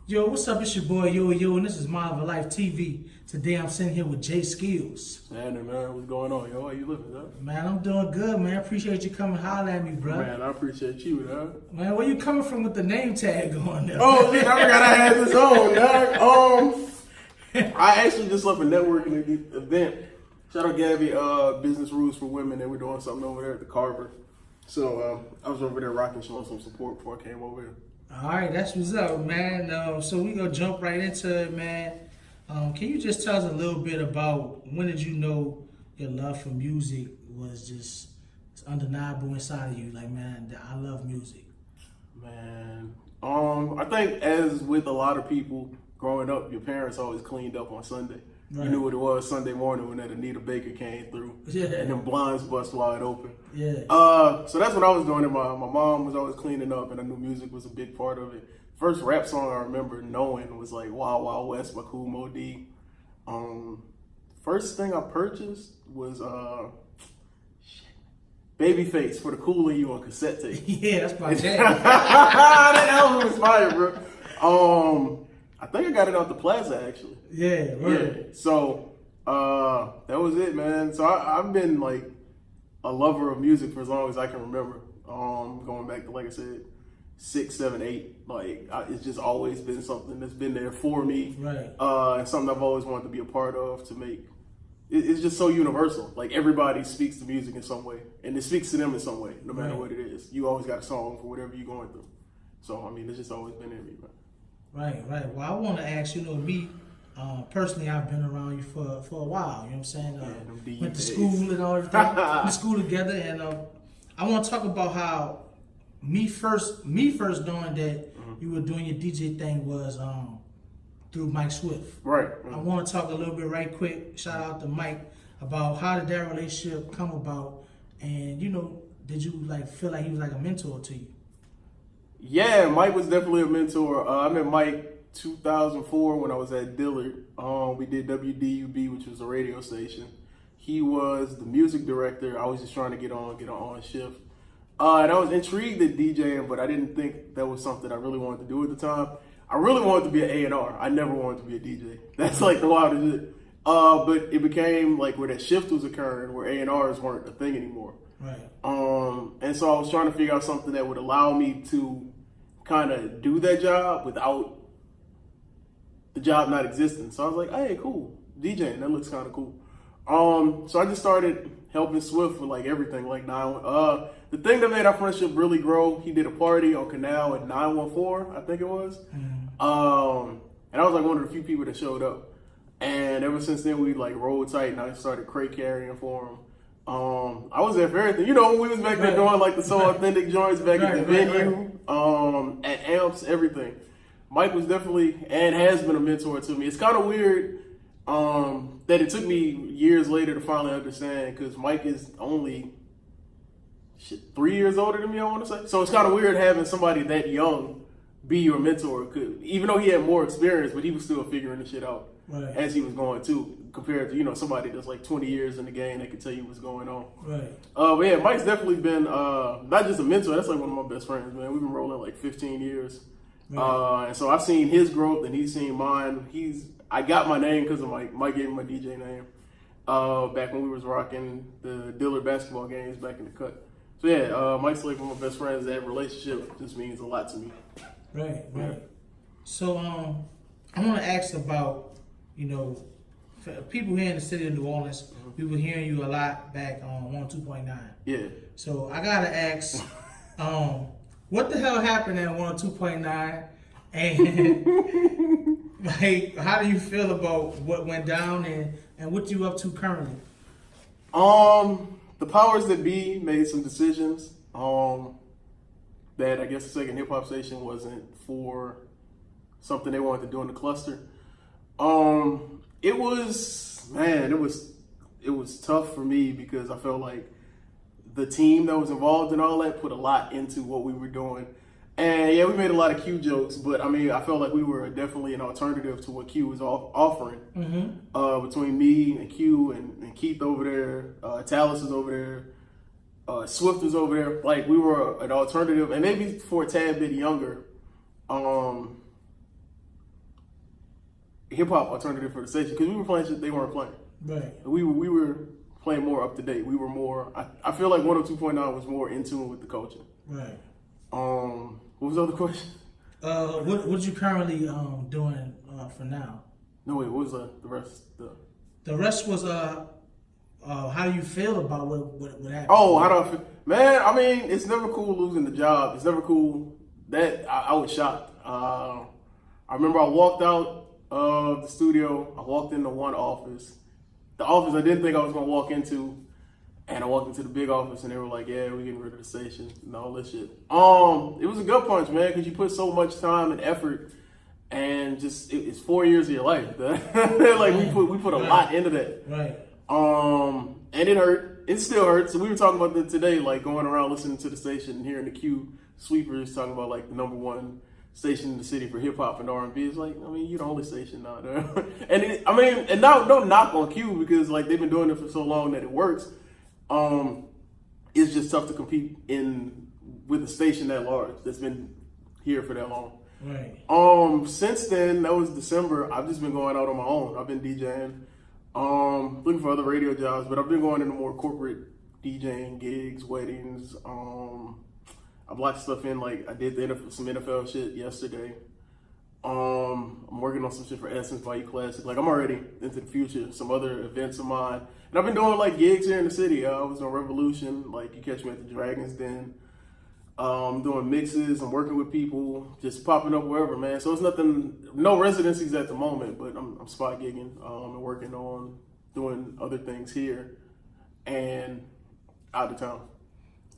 Yo, what's up? It's your boy Yo, and this is MyhellofalifeTV. Today I'm sitting here with Skillz. Man, what's going on, yo? How you living, dog? Man, I'm doing good, man. Appreciate you coming holler at me, bro. Man, I appreciate you, dog. Man, where you coming from with the name tag on there? Oh, shit, I forgot I had this on, dog. I actually just left a networking event. Shout out Gabby, Business Rules for Women. They were doing something over there at the Carver. So I was over there rocking, showing some support before I came over here. All right, that's what's up, man. So we gonna jump right into it, man. Can you just tell us a little bit about when did you know your love for music was just undeniable inside of you? Like, man, I love music. Man, I think as with a lot of people growing up, your parents always cleaned up on Sunday. Right. You knew what it was Sunday morning when that Anita Baker came through, and them blinds bust wide open. Yeah. So that's what I was doing. And my mom was always cleaning up, and I knew music was a big part of it. First rap song I remember knowing was like Wild Wild West by Kool Moe Dee. First thing I purchased was Babyface for the Cool in You on cassette tape. Yeah, that's my jam. That album was fire, bro. I think I got it out the Plaza actually. Yeah, right. Yeah. So that was it, man. So I've been like a lover of music for as long as I can remember. Going back to, like I said, 6, 7, 8. Like it's just always been something that's been there for me. Right. And something I've always wanted to be a part of to make. It's just so universal. Like everybody speaks to music in some way, and it speaks to them in some way, no matter what it is. You always got a song for whatever you're going through. So I mean, it's just always been in me, man. Right. Well, I want to ask, me, personally, I've been around you for a while, you know what I'm saying? Went to school and all everything, went to school together, and I want to talk about how me first knowing that you were doing your DJ thing was through Mike Swift. Right. I want to talk a little bit right quick, shout out to Mike, about how did that relationship come about, and, did you feel like he was like a mentor to you? Yeah, Mike was definitely a mentor. I met Mike 2004 when I was at Dillard. We did WDUB, which was a radio station. He was the music director. I was just trying to get on shift. And I was intrigued at DJing, but I didn't think that was something I really wanted to do at the time. I really wanted to be an A&R. I never wanted to be a DJ. That's like the wildest shit. But it became like where that shift was occurring, where A&Rs weren't a thing anymore. Right. And so I was trying to figure out something that would allow me to kind of do that job without the job not existing. So I was like, hey, cool, DJing, that looks kind of cool. So I just started helping Swift with like everything, like the thing that made our friendship really grow, he did a party on Canal at 914, I think it was. And I was like one of the few people that showed up. And ever since then we like rolled tight, and I started crate carrying for him. I was there for everything. We was back there doing like the So Authentic joints back at the venue, at Amps, everything. Mike was definitely and has been a mentor to me. It's kind of weird that it took me years later to finally understand, because Mike is only 3 years older than me, I want to say. So it's kind of weird having somebody that young be your mentor, even though he had more experience, but he was still figuring the shit out as he was going too, compared to somebody that's like 20 years in the game that can tell you what's going on. Right. But yeah, Mike's definitely been not just a mentor. That's like one of my best friends, man. We've been rolling like 15 years, and so I've seen his growth and he's seen mine. I got my name because of Mike. Mike gave me my DJ name back when we was rocking the Dillard basketball games back in the cut. So yeah, Mike's like one of my best friends. That relationship just means a lot to me. Right. So I want to ask about people here in the city of New Orleans. We were hearing you a lot back on 102.9. Yeah. So I gotta ask, what the hell happened at 102.9, and like, how do you feel about what went down, and what you up to currently? The powers that be made some decisions that I guess the second hip hop station wasn't for something they wanted to do in the cluster. It was tough for me because I felt like the team that was involved in all that put a lot into what we were doing. And yeah, we made a lot of Q jokes, but I mean, I felt like we were definitely an alternative to what Q was offering. Between me and Q and Keith over there, Talus is over there, Swift was over there. Like, we were an alternative, and maybe for a tad bit younger, hip hop alternative for the station because we were playing shit they weren't playing. Right. We were playing more up to date. We were more. I feel like 102.9 was more in tune with the culture. Right. What was the other question? What you currently doing for now? No wait, what was the rest? The rest was how do you feel about what happened? Oh, how do I feel? Man, I mean, it's never cool losing the job. It's never cool. That I was shocked. I remember I walked out of the studio. I walked into one office. The office I didn't think I was gonna walk into, and I walked into the big office, and they were like, "Yeah, we're getting rid of the station and all this shit." It was a gut punch, man, because you put so much time and effort, and just it's 4 years of your life. Like we put a lot into that. Right. And it hurt. It still hurts. So we were talking about that today, like going around listening to the station and hearing the Q sweepers talking about like the #1 station in the city for hip hop and R&B. It's like, I mean, you're the only station now. And now no knock on Q because like they've been doing it for so long that it works. It's just tough to compete with a station that large that's been here for that long. Right. Since then, that was December. I've just been going out on my own. I've been DJing, looking for other radio jobs, but I've been going into more corporate DJing gigs, weddings. I've locked stuff in, like I did some NFL shit yesterday. I'm working on some shit for Essence Bayou Classic. Like I'm already into the future, some other events of mine. And I've been doing like gigs here in the city. I was on Revolution, like you catch me at the Dragon's Den. Doing mixes, I'm working with people, just popping up wherever, man. So it's nothing, no residencies at the moment, but I'm spot gigging and working on doing other things here and out of town.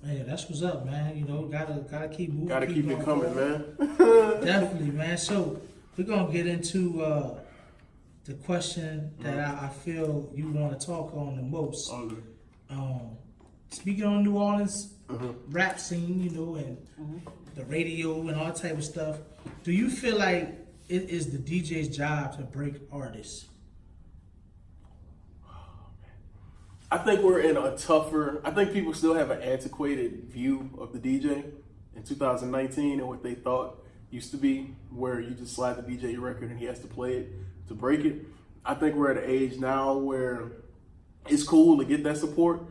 Hey, that's what's up, man. You know, gotta keep moving. Gotta keep it coming, man. Definitely, man. So we're gonna get into the question that I feel you want to talk on the most. Okay. Speaking on New Orleans rap scene, you know, and the radio and all type of stuff, do you feel like it is the DJ's job to break artists? I think we're in a tougher, I think people still have an antiquated view of the DJ in 2019 and what they thought used to be, where you just slide the DJ your record and he has to play it to break it. I think we're at an age now where it's cool to get that support,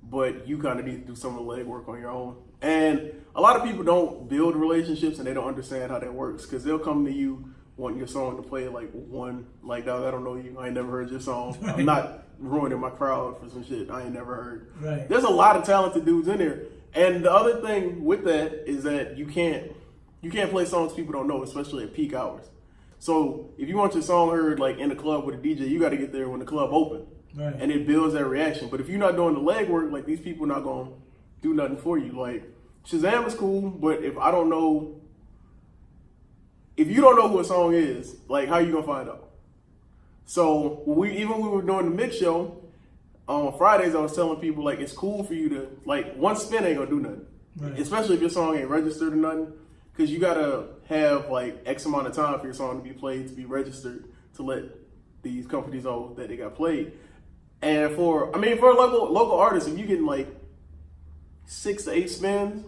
but you kind of need to do some of the legwork on your own. And a lot of people don't build relationships and they don't understand how that works because they'll come to you wanting your song to play like dog, I don't know you, I ain't never heard your song. Right. I'm not ruining my crowd for some shit I ain't never heard. Right. There's a lot of talented dudes in there. And the other thing with that is that you can't play songs people don't know, especially at peak hours. So if you want your song heard like in the club with a DJ, you got to get there when the club open. Right. And it builds that reaction. But if you're not doing the legwork, like these people not going to do nothing for you. Like Shazam is cool, but if you don't know who a song is, like how you going to find out? So when we were doing the mix show, on Fridays I was telling people like it's cool for you to, like one spin ain't going to do nothing. Right. Especially if your song ain't registered or nothing. Because you got to have like X amount of time for your song to be played, to be registered, to let these companies know that they got played. And for a local artist, if you getting like 6 to 8 spins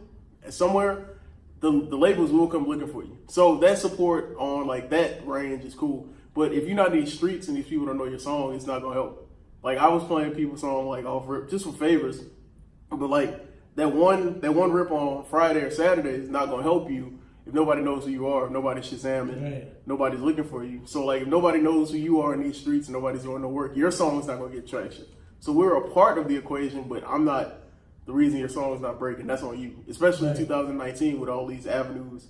somewhere, the labels will come looking for you. So that support on like that range is cool. But if you're not in these streets and these people don't know your song, it's not gonna help. Like I was playing people's song like off rip just for favors, but like that one rip on Friday or Saturday is not gonna help you if nobody knows who you are, if nobody's Shazamming, right. Nobody's looking for you. So like if nobody knows who you are in these streets and nobody's doing no work, your song's not gonna get traction. So we're a part of the equation, but I'm not the reason your song's not breaking. That's on you, especially right. in 2019 with all these avenues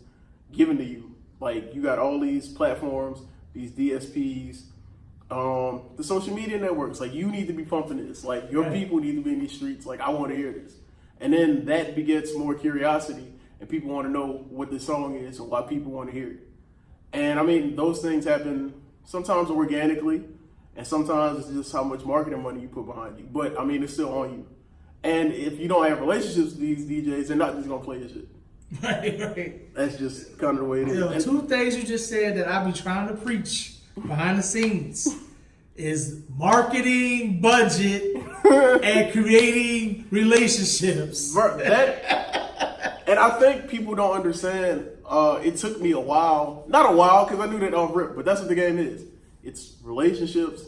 given to you. Like you got all these platforms, these DSPs, the social media networks. Like you need to be pumping this. Like your right. people need to be in these streets. Like I want to hear this, and then that begets more curiosity. And people want to know what this song is and why people want to hear it. And I mean, those things happen sometimes organically, and sometimes it's just how much marketing money you put behind you. But I mean, it's still on you. And if you don't have relationships with these DJs, they're not just going to play your shit. Right. That's just kind of the way it is. Yo, 2 things you just said that I be trying to preach behind the scenes is marketing, budget, and creating relationships. And I think people don't understand. It took me a while, not a while, because I knew that off rip, but that's what the game is. It's relationships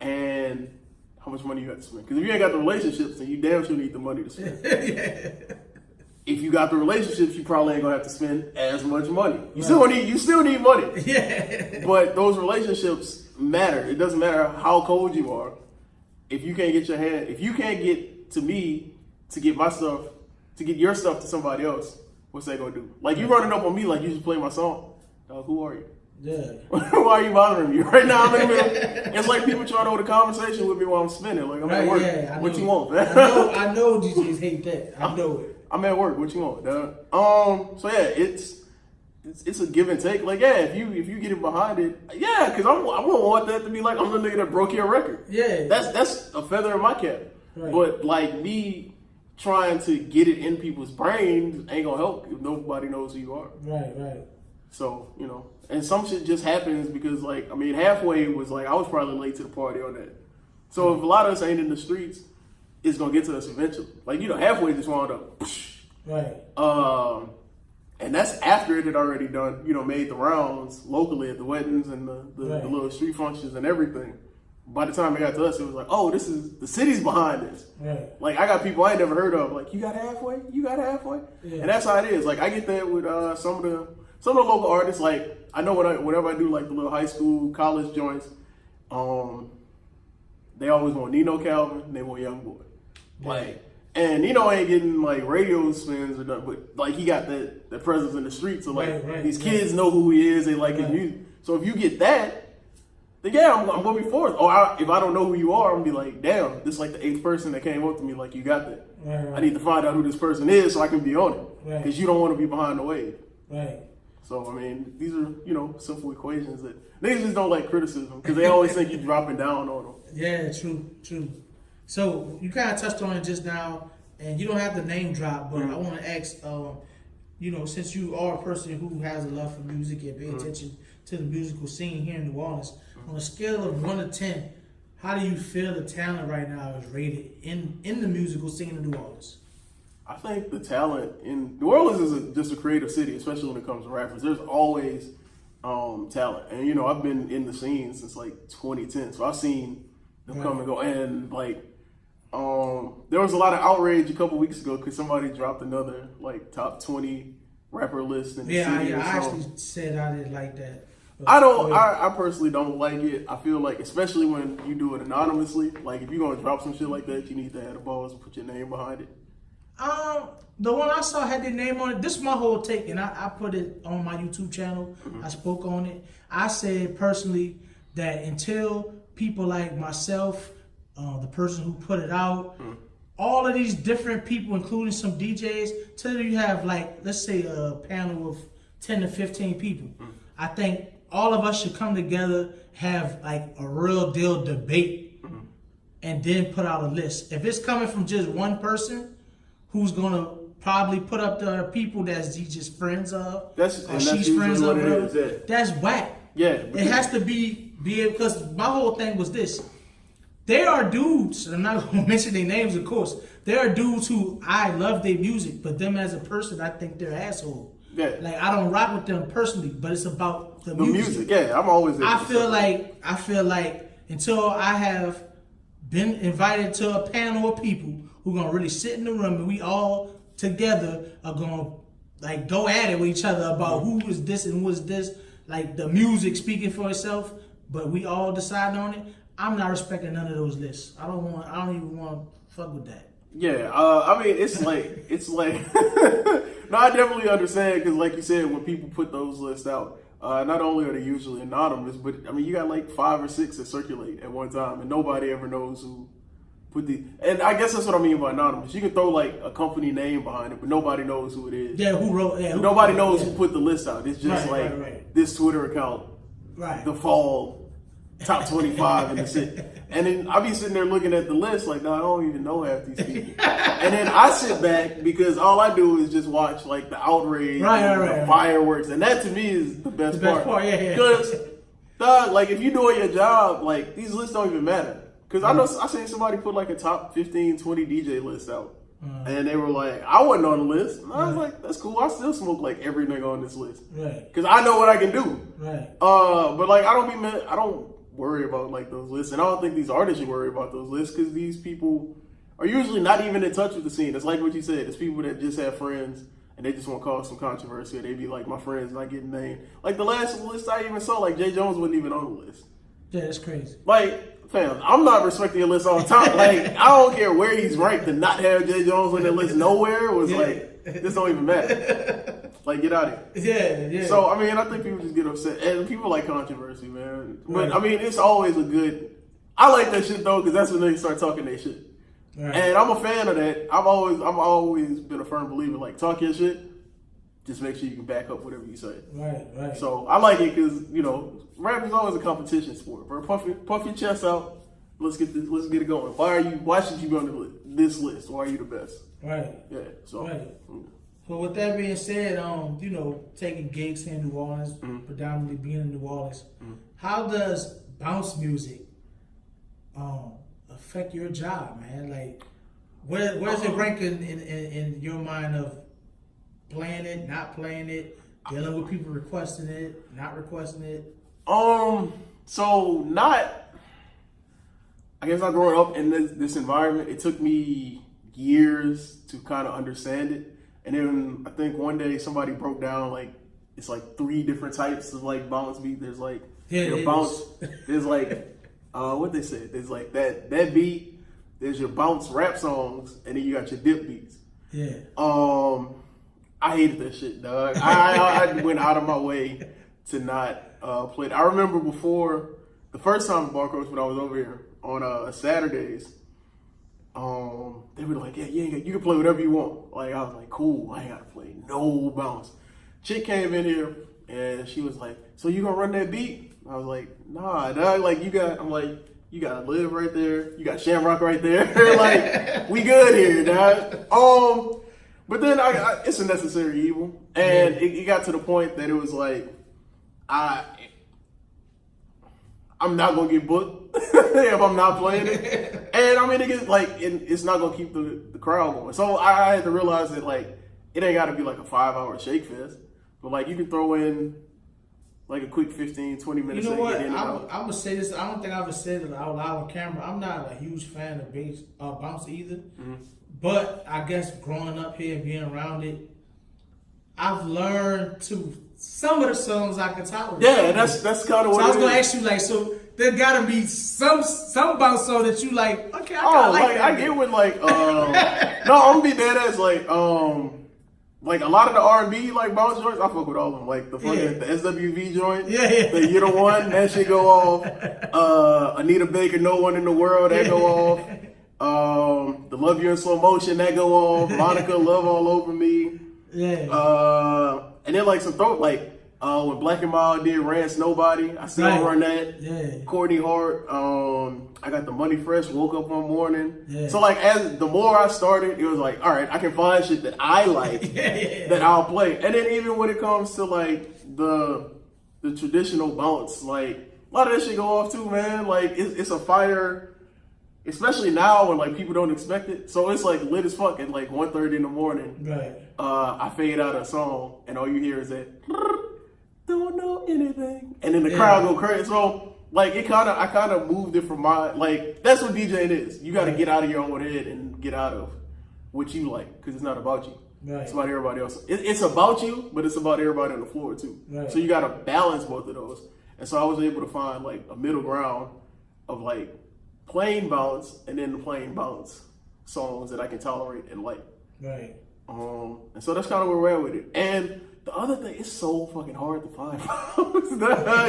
and how much money you have to spend. Because if you ain't got the relationships, then you damn sure need the money to spend. Yeah. If you got the relationships, you probably ain't gonna have to spend as much money. You still need money. Yeah. But those relationships matter. It doesn't matter how cold you are. If you can't get to me to get my stuff, to get your stuff to somebody else, what's that gonna do? Like you running up on me like you just play my song. Who are you? Yeah. Why are you bothering me right now? I'm in the middle. It's like people trying to hold a conversation with me while I'm spinning. Like I'm at work. Yeah, what you want, man? I know DJs hate that. I know it. I'm at work. What you want, dog? So yeah, it's a give and take. Like yeah, if you get it behind it, yeah, because I won't want that to be like I'm the nigga that broke your record. Yeah, that's a feather in my cap. Right. But like me trying to get it in people's brains ain't gonna help if nobody knows who you are. Right. So and some shit just happens because like halfway was like I was probably late to the party on that. So if a lot of us ain't in the streets, it's gonna get to us eventually. Like halfway just wound up. Right. And that's after it had already done, made the rounds locally at the weddings and the little street functions and everything. By the time it got to us, it was like, oh, this is the city's behind this. Right. Like I got people I ain't never heard of. Like you got halfway, yeah. And that's how it is. Like I get that with some of the local artists. Like I know whenever I do like the little high school, college joints, they always want Nino Calvin, and they want Young Boy. Like, and Nino ain't getting like radio spins or nothing, but like he got that presence in the street. So like these kids know who he is, they like his music. So if you get that, then yeah, I'm gonna be forced. Or if I don't know who you are, I'm gonna be like, damn, this is like the 8th person that came up to me. Like you got that. Right. I need to find out who this person is so I can be on it. Because you don't want to be behind the wave. Right. So these are simple equations that niggas just don't like criticism because they always think you're dropping down on them. Yeah, true. So you kind of touched on it just now, and you don't have to name drop, but I want to ask, since you are a person who has a love for music and pay attention to the musical scene here in New Orleans, on a scale of 1 to 10, how do you feel the talent right now is rated in the musical scene in New Orleans? I think the talent in New Orleans is just a creative city, especially when it comes to rappers. There's always talent, and I've been in the scene since like 2010, so I've seen them come and go, and like. There was a lot of outrage a couple weeks ago because somebody dropped another like top 20 rapper list in the city. I actually said I didn't like that. I personally don't like it. I feel like, especially when you do it anonymously, like if you're gonna drop some shit like that, you need to have the balls and put your name behind it. The one I saw had their name on it. This is my whole take, and I put it on my YouTube channel. I spoke on it. I said personally that until people like myself, the person who put it out, all of these different people, including some DJs, till you have like, let's say a panel of 10 to 15 people, I think all of us should come together, have like a real deal debate, and then put out a list. If it's coming from just one person who's gonna probably put up the people that's he's friends of, she's friends of, that's whack. Yeah, it has to be because my whole thing was this. There are dudes, and I'm not going to mention their names, of course. There are dudes who I love their music, but them as a person, I think they're asshole. Yeah. Like I don't rock with them personally, but it's about the music. Yeah, I'm always. I feel like until I have been invited to a panel of people who are gonna really sit in the room and we all together are gonna like go at it with each other about who is this and who is this, like the music speaking for itself, but we all decide on it. I'm not respecting none of those lists. I don't even want to fuck with that. Yeah, it's like, no, I definitely understand because, like you said, when people put those lists out, not only are they usually anonymous, but you got like 5 or 6 that circulate at one time, and nobody ever knows who put the. And I guess that's what I mean by anonymous. You can throw like a company name behind it, but nobody knows who it is. Yeah, who wrote? Yeah, nobody knows who put the list out. It's just this Twitter account, the fall. Top 25 in the city. And then I be sitting there looking at the list like, no, I don't even know half these people. And then I sit back because all I do is just watch like the outrage, the fireworks. And that to me is the best part. Because, like if you're doing your job, like these lists don't even matter. Because I seen somebody put like a top 15, 20 DJ list out. And they were like, I wasn't on the list. And I was like, that's cool. I still smoke like every nigga on this list. Because I know what I can do. Right. But like, worry about like those lists, and I don't think these artists should worry about those lists because these people are usually not even in touch with the scene. It's like what you said. It's people that just have friends and they just want to cause some controversy. Or they be like, my friend's not getting named. Like the last list I even saw, like Jay Jones wasn't even on the list. Yeah, that's crazy. Like, fam, I'm not respecting your list all the time. Like, I don't care where he's ranked to not have Jay Jones on the list nowhere was like, this don't even matter. Like, get out of here. Yeah. So, I mean, I think people just get upset. And people like controversy, man. But, I mean, it's always a good... I like that shit, though, because that's when they start talking their shit. Right. And I'm a fan of that. I've always been a firm believer, like, talk your shit, just make sure you can back up whatever you say. Right. So, I like it because, you know, rap is always a competition sport, bro. Puff your chest out. Let's get it going. Why should you be on this list? Why are you the best? Right. Yeah. So. Right. So with that being said, you know, taking gigs here in New Orleans, predominantly being in New Orleans, how does bounce music affect your job, man? Like, where's it ranking in your mind of playing it, not playing it, dealing with people requesting it, not requesting it? So not. I guess not growing up in this environment. It took me years to kind of understand it. And then I think one day somebody broke down like it's like 3 different types of like bounce beat. There's like your bounce. There's like what they said. There's like that beat. There's your bounce rap songs, and then you got your dip beats. Yeah. I hated that shit, dog. I went out of my way to not play it. I remember before the first time at Bar Coach when I was over here on Saturdays. They were like, yeah, you can play whatever you want. Like, I was like, cool, I ain't gotta play no bounce. Chick came in here and she was like, so you gonna run that beat? I was like, nah, dog, like you gotta live right there. You got Shamrock right there. Like, we good here, dog. But then it's a necessary evil. And it got to the point that it was like, I'm not gonna get booked if I'm not playing it, and I mean it's not gonna keep the crowd going. So I had to realize that like it ain't got to be like a 5-hour shake fest, but like you can throw in like a quick 15-20 minutes. You know what? I would say this. I don't think I ever said it out loud on camera. I'm not a huge fan of bounce either, but I guess growing up here and being around it, I've learned to. Some of the songs I can tolerate. Yeah, that's kind of what. So I was gonna ask you, like, so there gotta be some bounce song that you like. Okay, I get with like, no, I'm gonna be dead as like a lot of the R&B like bounce joints. I fuck with all of them, like the SWV joint. The You're the One, that shit go off. Anita Baker, No One in the World, that go off. The Love You in Slow Motion, that go off. Monica, Love All Over Me. And then like some throat like when Black and Mild did Rance Nobody, I still run that. Yeah. Courtney Hart, I got the Money Fresh, Woke Up One Morning. Yeah. So like as the more I started, it was like, all right, I can find shit that I like that I'll play. And then even when it comes to like the traditional bounce, like a lot of that shit go off too, man. Like it's a fire. Especially now when like people don't expect it. So it's like lit as fuck at like 1:30 in the morning. Right. I fade out a song and all you hear is that don't know anything. And then the crowd go crazy. So like I kind of moved it from my like that's what DJing is. You gotta get out of your own head and get out of what you like, because it's not about you. Right. It's about everybody else. It's about you, but it's about everybody on the floor too. Right. So you gotta balance both of those. And so I was able to find like a middle ground of like plain bounce and then the plain bounce songs that I can tolerate and like. Right. And so that's kind of where we're at with it. And the other thing, it's so fucking hard to find.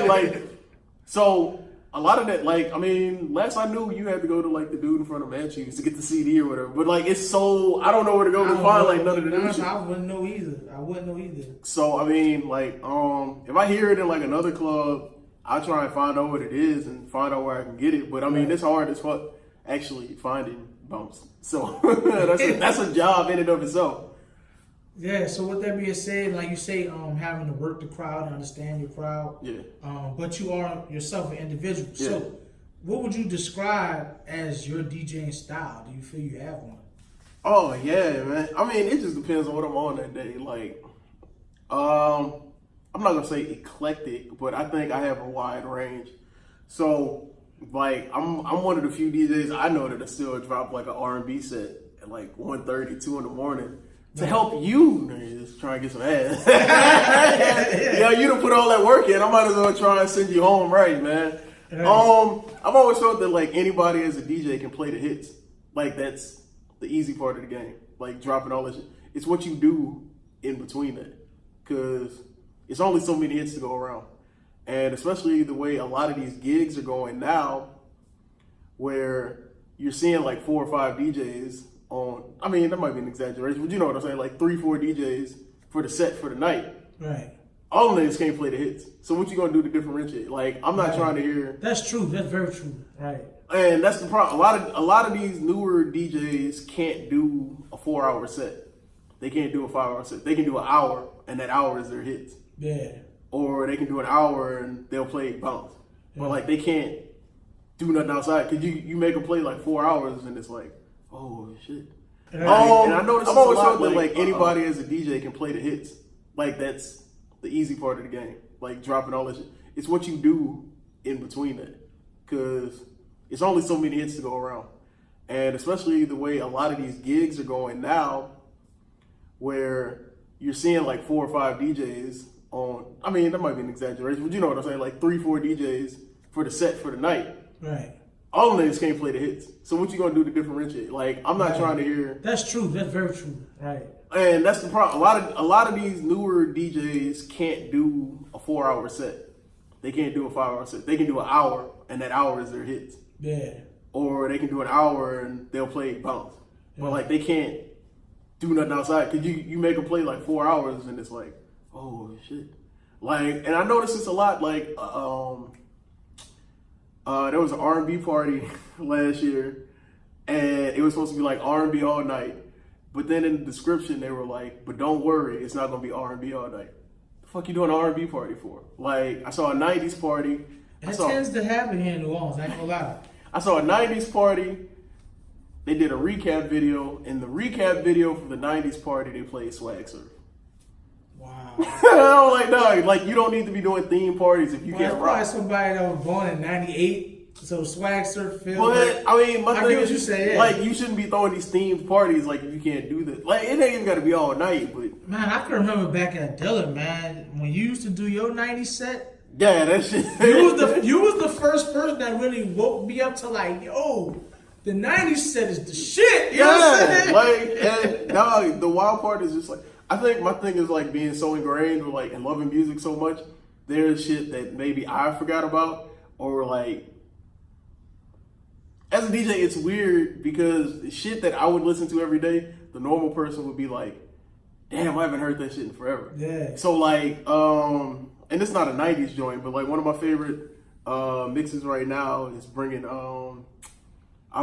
Like, so a lot of that, like, I mean, last I knew you had to go to like the dude in front of Manchus to get the CD or whatever. But like, it's so, I don't know where to go to find like none of the new shit. I wouldn't know either. So, I mean, like, if I hear it in like another club, I try and find out what it is and find out where I can get it. But I mean, it's hard as fuck actually finding bounce. So that's a job in and of itself. Yeah. So with that being said, like you say, having to work the crowd and understand your crowd. Yeah. But you are yourself an individual. Yeah. So what would you describe as your DJing style? Do you feel you have one? Oh yeah, man. I mean, it just depends on what I'm on that day. Like, I'm not gonna say eclectic, but I think I have a wide range. So like I'm one of the few DJs I know that still drop like an R&B set at like 1:30, 2 in the morning to help you niggas try and get some ass. Yeah, you done put all that work in. I might as well try and send you home right, man. I've always felt that like anybody as a DJ can play the hits. Like that's the easy part of the game. Like dropping all this shit. It's what you do in between that. Cause it's only so many hits to go around. And especially the way a lot of these gigs are going now, where you're seeing like 4 or 5 DJs on, I mean, that might be an exaggeration, but you know what I'm saying, like 3, 4 DJs for the set for the night. Right. All of niggas can't play the hits. So what you gonna do to differentiate? Like, I'm not trying to hear. That's true. That's very true. Right. And that's the problem. A lot of these newer DJs can't do a 4-hour set. They can't do a 5-hour set. They can do an hour, and that hour is their hits. Yeah. Or they can do an hour and they'll play bounce. But like they can't do nothing outside. Cause you make them play like 4 hours and it's like, oh shit. And I noticed I've always felt that like anybody as a DJ can play the hits. Like that's the easy part of the game. Like dropping all this shit. It's what you do in between that. Cause it's only so many hits to go around. And especially the way a lot of these gigs are going now, where you're seeing like 4 or 5 DJs on, I mean, that might be an exaggeration, but you know what I'm saying, like 3, 4 DJs for the set for the night. Right. All of niggas can't play the hits. So what you gonna do to differentiate? Like, I'm not trying to hear. That's true. That's very true. Right. And that's the problem. A lot of these newer DJs can't do a 4-hour set. They can't do a 5-hour set. They can do an hour, and that hour is their hits. Yeah. Or they can do an hour and they'll play bounce. But like they can't do nothing outside because you make them play like 4 hours and it's like, oh shit. Like, and I noticed this a lot. Like, there was an R&B party last year, and it was supposed to be like R&B all night. But then in the description they were like, "But don't worry, it's not gonna be R&B all night." The fuck you doing an R&B party for? Like, I saw a '90s party. That tends to happen here in New Orleans. I ain't gonna lie. I saw a '90s party. They did a recap video. In the recap video for the '90s party, they played Swag Surf. Wow. I'm like, dog, like you don't need to be doing theme parties if you can't rock. Probably somebody that was born in '98, so Swag Surf feels. But I mean, my I thing get what is, you say. Yeah. Like you shouldn't be throwing these themed parties like if you can't do that. Like it ain't even got to be all night. But man, I can remember back at Dillon, man, when you used to do your '90s set. Yeah, that shit. You was the first person that really woke me up to like, yo, the '90s set is the shit. You know what I'm saying? Like, and dog, the wild part is just like, I think my thing is like being so ingrained with like and loving music so much. There's shit that maybe I forgot about, or like as a DJ, it's weird because the shit that I would listen to every day, the normal person would be like, damn, I haven't heard that shit in forever. Yeah. So like, and it's not a '90s joint, but like one of my favorite mixes right now is bringing I'll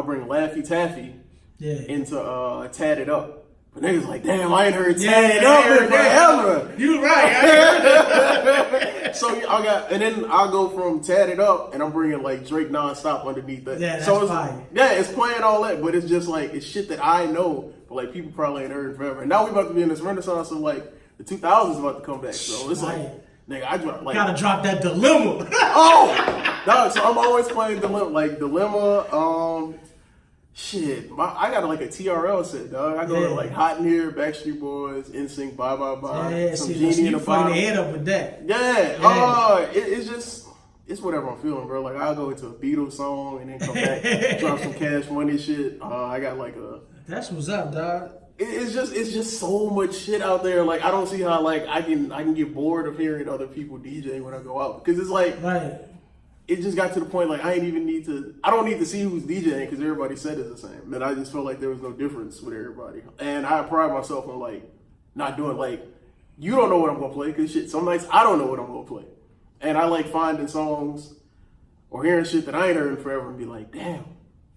bring Laffy Taffy into Tatted Up. But niggas like, damn, I ain't heard Tatted Up in forever. You right. So I got, and then I'll go from Tatted Up, and I'm bringing like Drake nonstop underneath that. Yeah, that's so it's, fire. Yeah, it's playing all that, but it's just like it's shit that I know, but like people probably ain't heard forever. And now we about to be in this renaissance of like the 2000s about to come back. So it's like, nigga, I drop like gotta drop that Dilemma. Oh, dog. So I'm always playing Dilemma. Shit, I got like a TRL set, dog. I go to like Hot in Here, Backstreet Boys, NSYNC, Bye Bye Bye, Yeah, some see, Genie in you the fucking Bottle. the head up with that. Yeah. It's just, it's whatever I'm feeling, bro. Like I'll go into a Beatles song and then come back, drop some Cash Money shit. I got like a. That's what's up, dog. It's just so much shit out there. Like I don't see how like I can get bored of hearing other people DJ when I go out because it's like. Right. It just got to the point like I don't need to see who's DJing because everybody said it's the same. And I just felt like there was no difference with everybody. And I pride myself on like not doing like you don't know what I'm gonna play because shit. Some nights I don't know what I'm gonna play, and I like finding songs or hearing shit that I ain't heard in forever and be like, damn,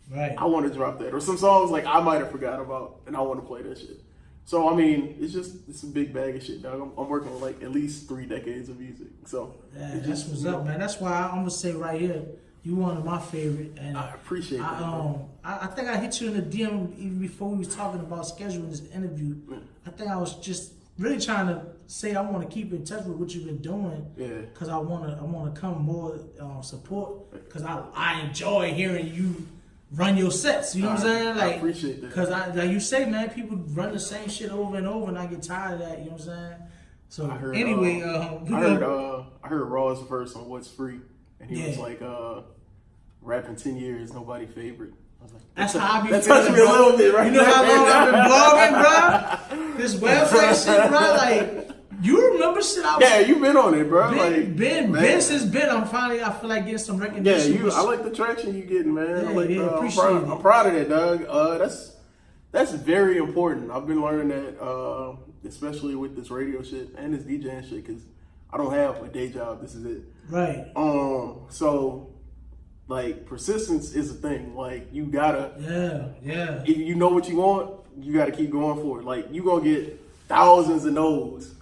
right. I want to drop that. Or some songs like I might have forgot about and I want to play that shit. So I mean, it's a big bag of shit, dog. I'm working on like at least 3 decades of music. So yeah, that's what's up, man. That's why I'm gonna say right here, you one of my favorite, and I appreciate that. I think I hit you in the DM even before we was talking about scheduling this interview. I think I was just really trying to say I want to keep in touch with what you've been doing. Yeah. Because I want to come more support. Because I enjoy hearing you run your sets. You know what I'm saying? Like, I appreciate that. Because like you say, man, people run the same shit over and over, and I get tired of that. You know what I'm saying? So I heard, anyway, I heard Raw's verse on What's Free, and he was Yeah. like, rapping 10 years, nobody favorite. I was like, that's how I be that feeling, touched me a little bit, right? You know how long I've been blogging, bro? This website shit, bro. Like, you remember shit I was... Yeah, you've been on it, bro. Been since been. I feel like getting some recognition. Yeah, I like the traction you getting, man. Yeah, I like, appreciate it. I'm proud of that, dog. That's very important. I've been learning that, especially with this radio shit and this DJing shit, because I don't have a day job. This is it. Right. So, like, persistence is a thing. Like, you gotta... Yeah. If you know what you want, you gotta keep going for it. Like, you gonna get thousands of no's.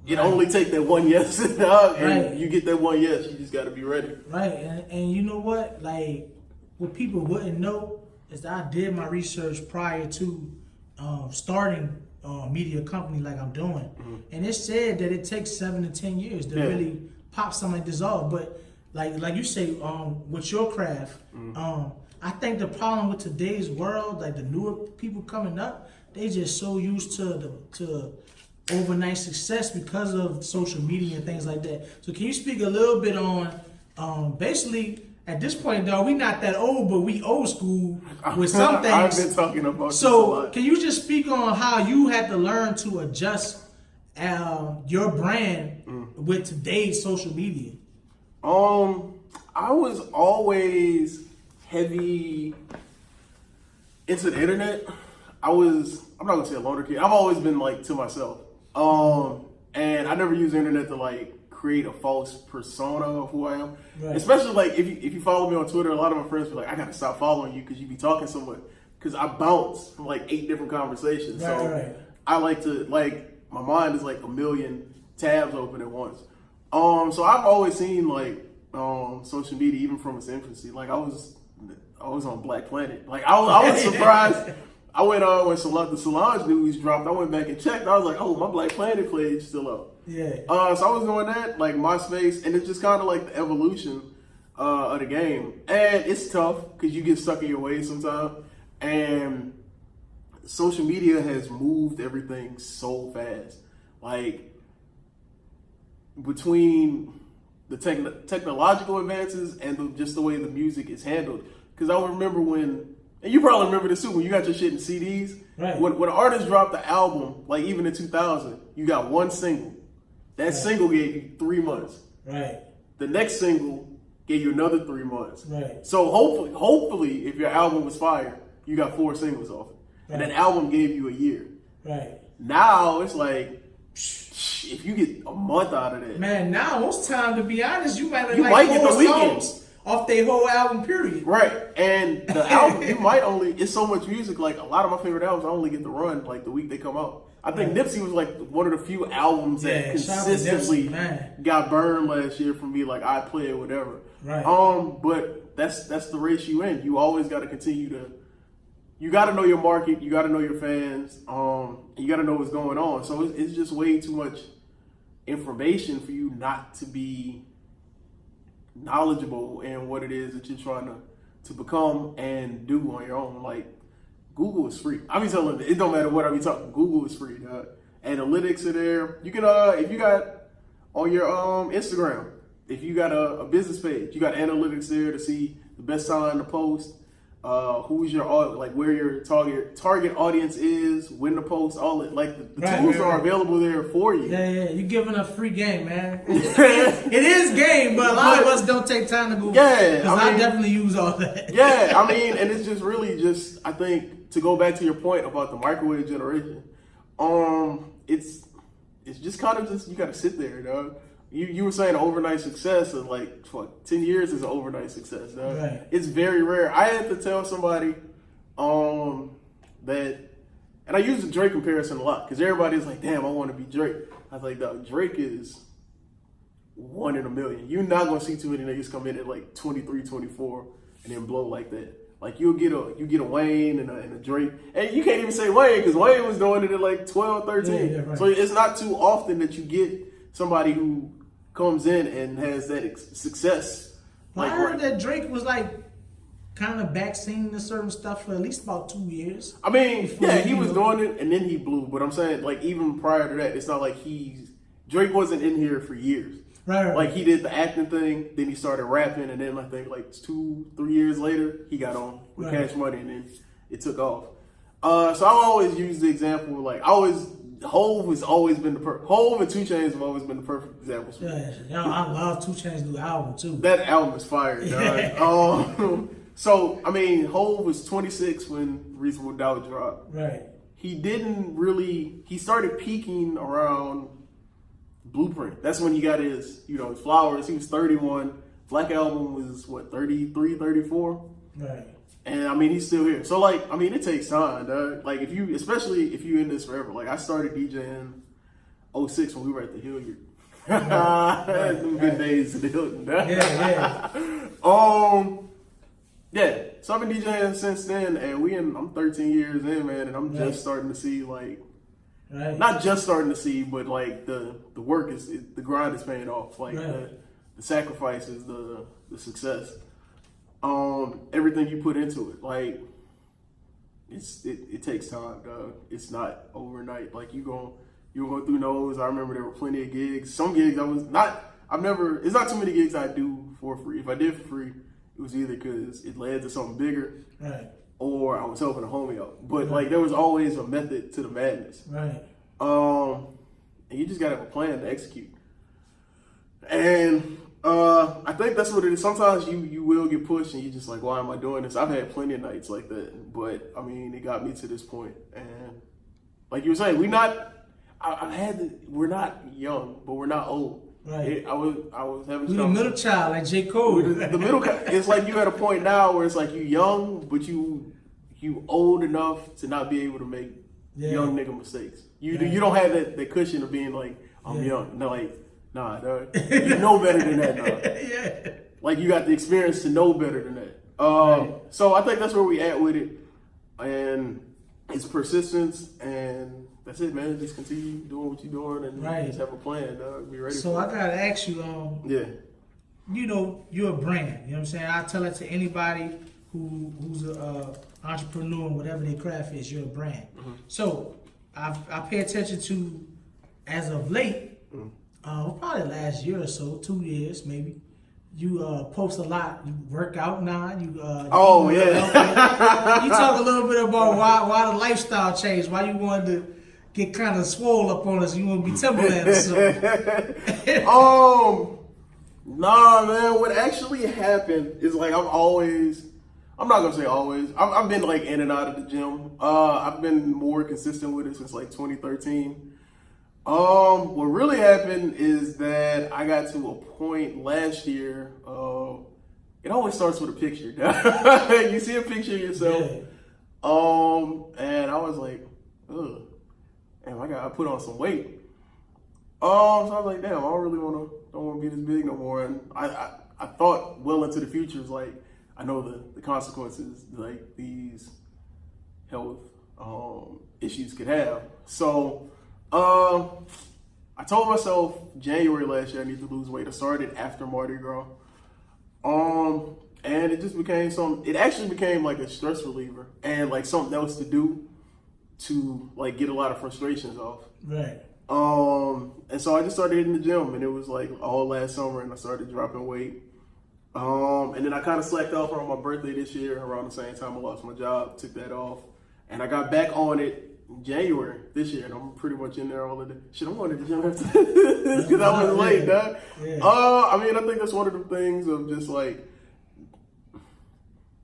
It only take that one yes, dog, and you get that one yes. You just gotta be ready. Right, and you know what? Like, what people wouldn't know is that I did my research prior to starting a media company like I'm doing, and it said that it takes 7 to 10 years to really pop something like this off. But like you say, with your craft, I think the problem with today's world, like the newer people coming up, they just so used to overnight success because of social media and things like that. So can you speak a little bit on basically at this point, though, we not that old, but we old school with some things. I've been talking about this a So lot. can you just speak on how you had to learn to adjust your brand with today's social media? I was always heavy into the internet. I'm not gonna say a loner kid. I've always been like to myself. And I never use the internet to like create a false persona of who I am. Right. Especially like if you follow me on Twitter, a lot of my friends be like, I gotta stop following you because you be talking so much. Because I bounce from like 8 different conversations. So I like to my mind is like a million tabs open at once. So I've always seen like social media even from its infancy. Like I was on Black Planet. Like I was surprised. I went when the Solange news dropped. I went back and checked. I was like, oh, my Black Planet page is still up. Yeah. So I was doing that, like MySpace, and it's just kind of like the evolution of the game. And it's tough because you get stuck in your ways sometimes. And social media has moved everything so fast. Like between the technological advances and just the way the music is handled. Because I remember when. And you probably remember this too, when you got your shit in CDs. Right. When an artist dropped the album, like even in 2000, you got one single. That single gave you 3 months. Right. The next single gave you another 3 months. Right. So hopefully, if your album was fire, you got 4 singles off it. Right. And that album gave you a year. Right. Now it's like, if you get a month out of that. Man, now most time, to be honest, you might get the weekends off their whole album period. Right. And the album, it's so much music, like a lot of my favorite albums, I only get to run like the week they come out. I think Nipsey was like one of the few albums that consistently got burned last year for me, like I play it, whatever. Right. But that's the race you in. You always got to continue you got to know your market, you got to know your fans, you got to know what's going on. So it's just way too much information for you not to be knowledgeable in what it is that you're trying to become and do on your own. Like Google is free. I be telling them, it don't matter what I be talking. Google is free. Analytics are there. You can if you got on your Instagram, if you got a business page, you got analytics there to see the best time to post, who's your where your target audience is, when to post, all it. Like the tools are available there for you. Yeah. You're giving a free game, man. It is game, but a lot of us don't take time to Google. Yeah, because I definitely use all that. Yeah, I mean, and it's just really I think to go back to your point about the microwave generation, it's just kind of just you got to sit there, dog. You were saying overnight success, and 10 years is an overnight success. Dog. Right. It's very rare. I had to tell somebody that, and I use the Drake comparison a lot because everybody's like, "Damn, I want to be Drake." I was like, "Dog, Drake is 1 in a million. You're not gonna see too many niggas come in at 23, 24, and then blow like that. Like you get a Wayne and a Drake, and you can't even say Wayne because Wayne was doing it at like 12, 13. Yeah, right. So it's not too often that you get somebody who comes in and has that success. Well, I heard that Drake was like kind of back singing to certain stuff for at least about 2 years. I mean, yeah, he was doing it and then he blew. But I'm saying, like, even prior to that, it's not like Drake wasn't in here for years. Right. Like, he did the acting thing, then he started rapping, and then I think like 2-3 years later, he got on with Cash Money, and then it took off. So I always use the example, like, Hove has always been Hove and 2 Chainz have always been the perfect examples. Yeah, I love 2 Chainz' new album too. That album is fire, dog. So, I mean, Hove was 26 when Reasonable Doubt dropped. Right. He started peaking around Blueprint. That's when he got his Flowers. He was 31. Black Album was, 33, 34? Right. And, I mean, he's still here. So, like, I mean, it takes time, dog. Like, especially if you're in this forever. Like, I started DJing 06 when we were at the Hilliard. Right. Them good days at the Hilton, dog. Yeah, so I've been DJing since then, and I'm 13 years in, man, and I'm just starting to see, like, not just starting to see, but like the work the grind is paying off, like the sacrifices, the success, everything you put into it, like it takes time, dog. It's not overnight. Like you go through those. I remember there were plenty of gigs. Some gigs it's not too many gigs I do for free. If I did for free, it was either because it led to something bigger, or I was helping a homie out. But like there was always a method to the madness. Right. And you just gotta have a plan to execute. And I think that's what it is. Sometimes you will get pushed and you're just like, why am I doing this? I've had plenty of nights like that. But I mean, it got me to this point. And like you were saying, we're not young, but we're not old. Right. I was having. We're the middle child, like J. Cole. The middle. It's like you at a point now where it's like you young, but you old enough to not be able to make young nigga mistakes. You don't have that cushion of being like I'm young. No, like nah, dog. You know better than that, dog. Like you got the experience to know better than that. So I think that's where we at with it, and it's persistence and. That's it, man. Just continue doing what you're doing and just have a plan, dog. Be ready. So I gotta ask you, you know, you're a brand. You know what I'm saying? I tell it to anybody who's an entrepreneur, whatever their craft is. You're a brand. Mm-hmm. So I pay attention to, as of late, probably last year or so, 2 years maybe. You post a lot. You work out now. You you talk a little bit about why the lifestyle changed. Why you wanted to get kind of swole up on us. You want to be Timberland or something. Nah, man. What actually happened is like I'm not gonna say always. I've been like in and out of the gym. I've been more consistent with it since like 2013. What really happened is that I got to a point last year. It always starts with a picture. You see a picture of yourself. And I was like, ugh. And I put on some weight. So I was like, damn, I don't want to be this big no more. And I thought well into the future, is like, I know the consequences like these health issues could have. So I told myself January last year I need to lose weight. I started after Mardi Gras. And it just became it actually became like a stress reliever and like something else to do to like get a lot of frustrations off. Right. And so I just started hitting the gym, and it was like all last summer, and I started dropping weight. And then I kind of slacked off on my birthday this year around the same time I lost my job, took that off, and I got back on it in January this year, and I'm pretty much in there all of the shit. I'm going to the gym after this because I was late, dog. Yeah. I mean, I think that's one of the things of just like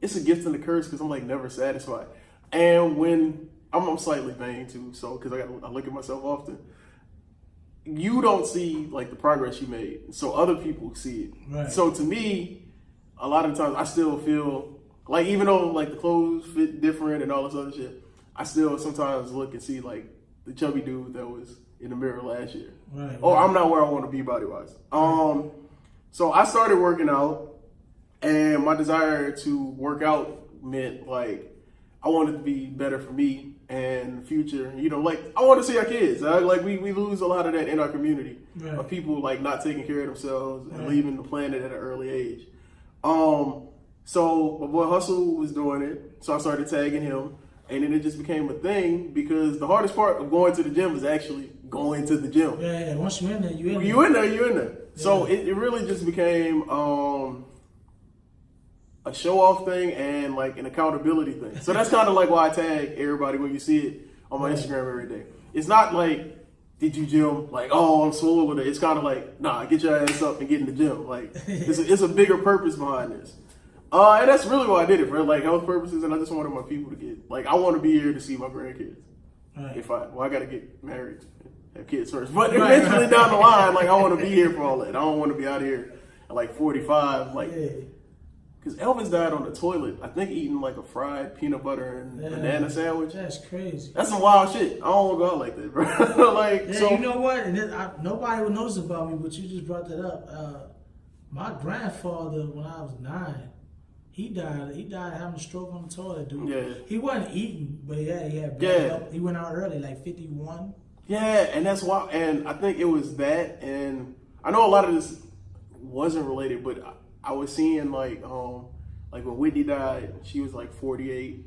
it's a gift and a curse because I'm like never satisfied, and when I'm slightly vain too, so because I look at myself often. You don't see like the progress you made, so other people see it. Right. So to me, a lot of times I still feel like even though like the clothes fit different and all this other shit, I still sometimes look and see like the chubby dude that was in the mirror last year. Right. Or I'm not where I want to be body wise. So I started working out, and my desire to work out meant like I wanted to be better for me and the future. You know, like I want to see our kids. Like we lose a lot of that in our community of people like not taking care of themselves and leaving the planet at an early age. So my boy Hustle was doing it, so I started tagging him, and then it just became a thing because the hardest part of going to the gym is actually going to the gym. Yeah. Once you're in there, you're in there. You're in there. Yeah. So it really just became a show-off thing and like an accountability thing. So that's kind of like why I tag everybody when you see it on my Instagram every day. It's not like, did you gym? Like, oh, I'm swole with it. It's kind of like, nah, get your ass up and get in the gym. Like, it's a bigger purpose behind this. And that's really why I did it, for like health purposes, and I just wanted my people to get, like, I want to be here to see my grandkids. I got to get married, have kids first. But eventually down the line, like, I want to be here for all that. I don't want to be out here at like 45, like, because Elvis died on the toilet, I think eating like a fried peanut butter and banana sandwich. That's crazy. That's some wild shit. I don't want to go out like that, bro. Like, so, you know what? And nobody would notice about me, but you just brought that up. My grandfather, when I was 9, he died having a stroke on the toilet, dude. Yeah. He wasn't eating, but he had bad health. He went out early, like 51. Yeah, and that's why. And I think it was that, and I know a lot of this wasn't related, but I was seeing like when Whitney died, she was like 48.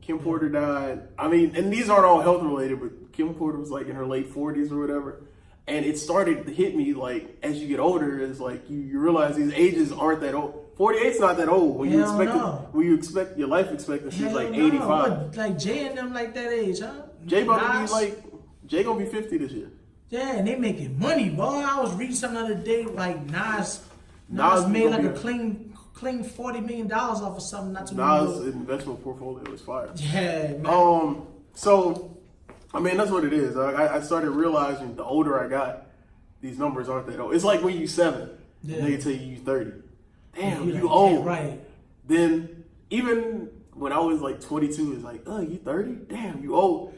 Kim Porter died. I mean, and these aren't all health related, but Kim Porter was like in her late 40s or whatever. And it started to hit me like as you get older, is like you realize these ages aren't that old. 48's not that old when you expect your life expectancy is like 85. What, like Jay and them like that age, huh? Jay gonna be 50 this year. Yeah, and they making money, boy. I was reading something the other day, like Nas made like a clean $40 million off of something not too long ago. Nas' investment portfolio is fire. Yeah, man. So I mean, that's what it is. I started realizing the older I got, these numbers aren't that old. It's like when you're 7, and they tell you you're 30. Damn, you old. Right. Then even when I was like 22, it's like, oh, you 30? Damn, you old.